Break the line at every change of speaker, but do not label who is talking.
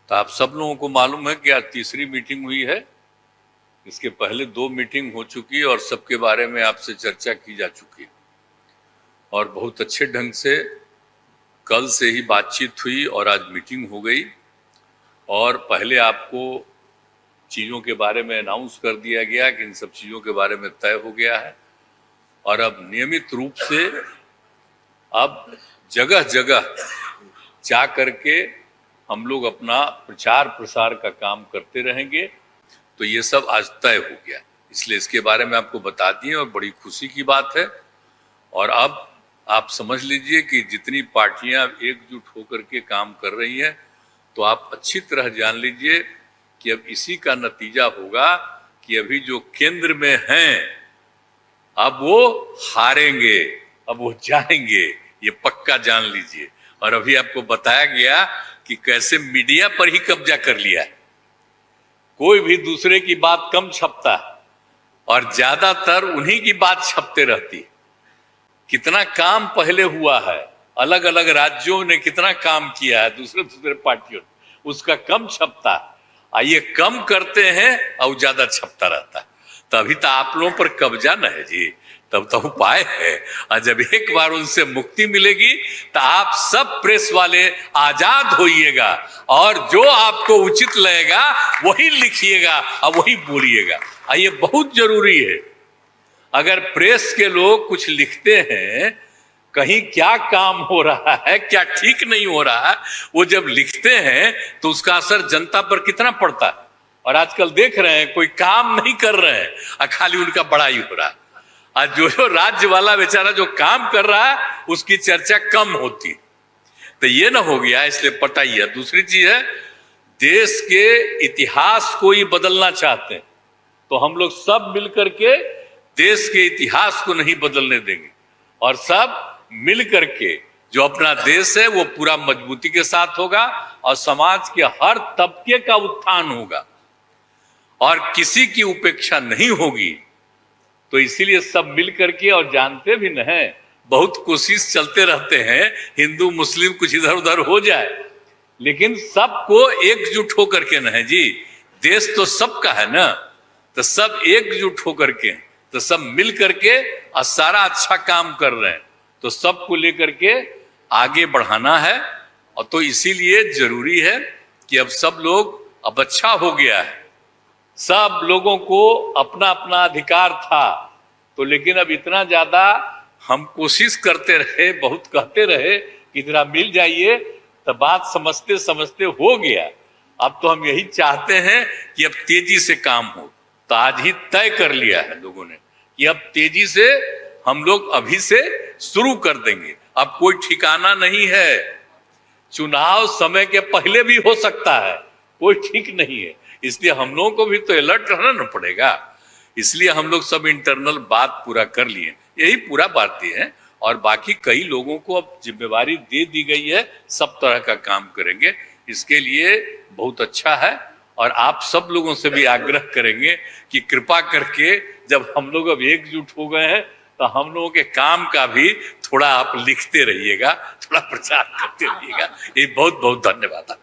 तो आप सब लोगों को मालूम है कि आज तीसरी मीटिंग हुई है। इसके पहले 2 मीटिंग हो चुकी है और सबके बारे में आपसे चर्चा की जा चुकी है और बहुत अच्छे ढंग से कल से ही बातचीत हुई और आज मीटिंग हो गई। और पहले आपको चीज़ों के बारे में अनाउंस कर दिया गया कि इन सब चीज़ों के बारे में तय हो गया है और अब नियमित रूप से अब जगह जगह जा करके हम लोग अपना प्रचार प्रसार का काम करते रहेंगे। तो ये सब आज तय हो गया, इसलिए इसके बारे में आपको बता दिए और बड़ी खुशी की बात है। और अब आप समझ लीजिए कि जितनी पार्टियां एकजुट होकर के काम कर रही हैं, तो आप अच्छी तरह जान लीजिए कि अब इसी का नतीजा होगा कि अभी जो केंद्र में हैं अब वो हारेंगे, अब वो जाएंगे, ये पक्का जान लीजिए। और अभी आपको बताया गया कि कैसे मीडिया पर ही कब्जा कर लिया है, कोई भी दूसरे की बात कम छपता है और ज्यादातर उन्हीं की बात छपते रहती है। कितना काम पहले हुआ है, अलग अलग राज्यों ने कितना काम किया है दूसरे दूसरे पार्टियों ने, उसका कम छपता है। ये कम करते हैं और ज्यादा छपता रहता है। तभी तो आप लोगों पर कब्जा न है जी, तब तो उपाय है। और जब एक बार उनसे मुक्ति मिलेगी तो आप सब प्रेस वाले आजाद होइएगा और जो आपको उचित लगेगा वही लिखिएगा और वही बोलिएगा। ये बहुत जरूरी है। अगर प्रेस के लोग कुछ लिखते हैं, कहीं क्या काम हो रहा है, क्या ठीक नहीं हो रहा है, वो जब लिखते हैं तो उसका असर जनता पर कितना पड़ता है। और आजकल देख रहे हैं कोई काम नहीं कर रहे हैं और खाली उनका बड़ाई हो रहा है। आज जो राज्य वाला बेचारा जो काम कर रहा है उसकी चर्चा कम होती। तो ये ना हो गया, इसलिए पटाइए। दूसरी चीज है, देश के इतिहास को ही बदलना चाहते हैं तो हम लोग सब मिलकर के देश के इतिहास को नहीं बदलने देंगे और सब मिल करके जो अपना देश है वो पूरा मजबूती के साथ होगा और समाज के हर तबके का उत्थान होगा और किसी की उपेक्षा नहीं होगी। तो इसीलिए सब मिल करके, और जानते भी न हैं, बहुत कोशिश चलते रहते हैं हिंदू मुस्लिम कुछ इधर उधर हो जाए, लेकिन सबको एकजुट होकर के न है जी, देश तो सबका है ना, तो सब एकजुट होकर के, तो सब मिल करके और सारा अच्छा काम कर रहे हैं, तो सबको लेकर के आगे बढ़ाना है। और तो इसीलिए जरूरी है कि अब सब लोग, अब अच्छा हो गया है, सब लोगों को अपना अपना अधिकार था, तो लेकिन अब इतना ज्यादा हम कोशिश करते रहे, बहुत कहते रहे कि जरा मिल जाइए, तो बात समझते समझते हो गया। अब तो हम यही चाहते हैं कि अब तेजी से काम हो। तो आज ही तय कर लिया है लोगों ने कि अब तेजी से हम लोग अभी से शुरू कर देंगे। अब कोई ठिकाना नहीं है, चुनाव समय के पहले भी हो सकता है, कोई ठीक नहीं है। इसलिए हम लोगों को भी तो अलर्ट रहना न पड़ेगा। इसलिए हम लोग सब इंटरनल बात पूरा कर लिए, यही पूरा बात है। और बाकी कई लोगों को अब जिम्मेवारी दे दी गई है, सब तरह का काम करेंगे। इसके लिए बहुत अच्छा है और आप सब लोगों से भी आग्रह करेंगे कि कृपा करके जब हम लोग अब एकजुट हो गए हैं तो हम लोगों के काम का भी थोड़ा आप लिखते रहिएगा, थोड़ा प्रचार करते रहिएगा। ये बहुत बहुत धन्यवाद।